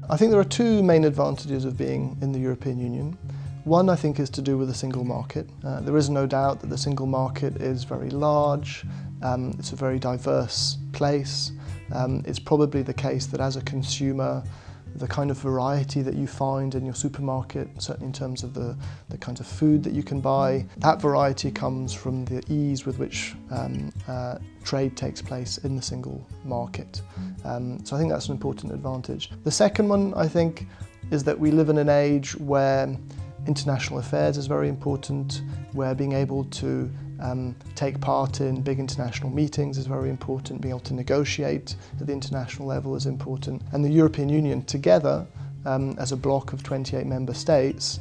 I think there are two main advantages of being in the European Union. One, I think, is to do with the single market. There is no doubt that the single market is very large, it's a very diverse place. It's probably the case that as a consumer, the kind of variety that you find in your supermarket, certainly in terms of the kinds of food that you can buy, that variety comes from the ease with which trade takes place in the single market. So I think that's an important advantage. The second one, I think, is that we live in an age where international affairs is very important, where being able to take part in big international meetings is very important, being able to negotiate at the international level is important. And the European Union together, as a bloc of 28 member states,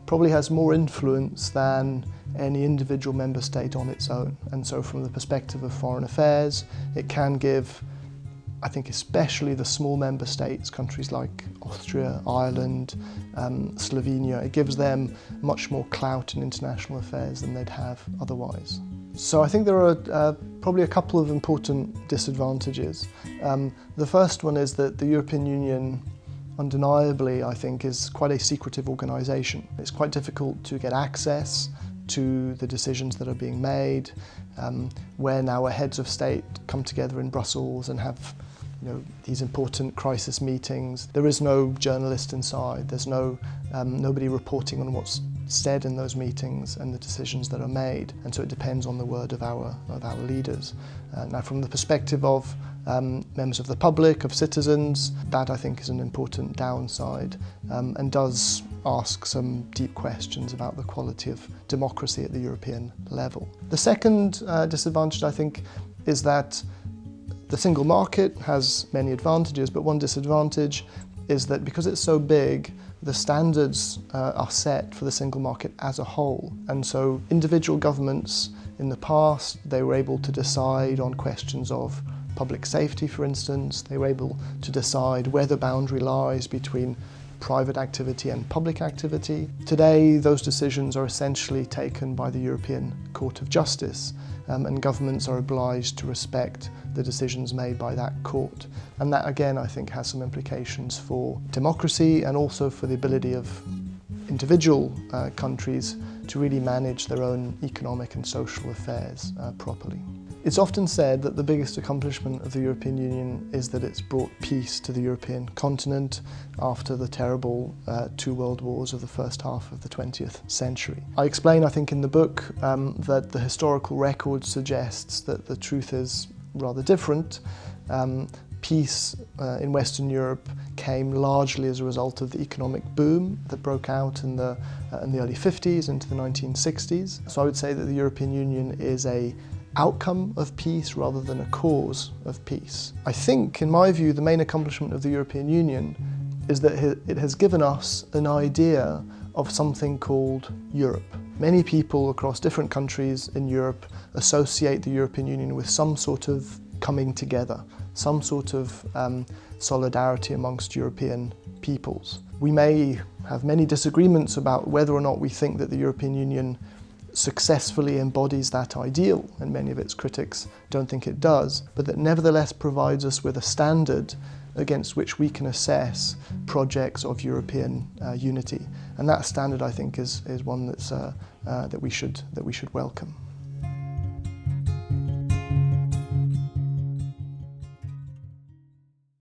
probably has more influence than any individual member state on its own. And so from the perspective of foreign affairs, it can give, I think, especially the small member states, countries like Austria, Ireland, Slovenia, it gives them much more clout in international affairs than they'd have otherwise. So I think there are probably a couple of important disadvantages. The first one is that the European Union, undeniably, I think, is quite a secretive organisation. It's quite difficult to get access to the decisions that are being made, where our heads of state come together in Brussels and have these important crisis meetings. There is no journalist inside, there's nobody reporting on what's said in those meetings and the decisions that are made, and so it depends on the word of our leaders. Now, from the perspective of members of the public, of citizens, that I think is an important downside and does ask some deep questions about the quality of democracy at the European level. The second disadvantage, I think, is that the single market has many advantages, but one disadvantage is that because it's so big, the standards are set for the single market as a whole. And so individual governments in the past, they were able to decide on questions of public safety, for instance. They were able to decide where the boundary lies between private activity and public activity. Today, those decisions are essentially taken by the European Court of Justice, and governments are obliged to respect the decisions made by that court. And that, again, I think has some implications for democracy and also for the ability of individual countries to really manage their own economic and social affairs properly. It's often said that the biggest accomplishment of the European Union is that it's brought peace to the European continent after the terrible two world wars of the first half of the 20th century. I explain, I think, in the book that the historical record suggests that the truth is rather different. Peace in Western Europe came largely as a result of the economic boom that broke out in the early 50s into the 1960s. So I would say that the European Union is an outcome of peace rather than a cause of peace. I think, in my view, the main accomplishment of the European Union is that it has given us an idea of something called Europe. Many people across different countries in Europe associate the European Union with some sort of coming together, some sort of solidarity amongst European peoples. We may have many disagreements about whether or not we think that the European Union successfully embodies that ideal, and many of its critics don't think it does, but that nevertheless provides us with a standard against which we can assess projects of European unity. And that standard, I think, is one that we should welcome.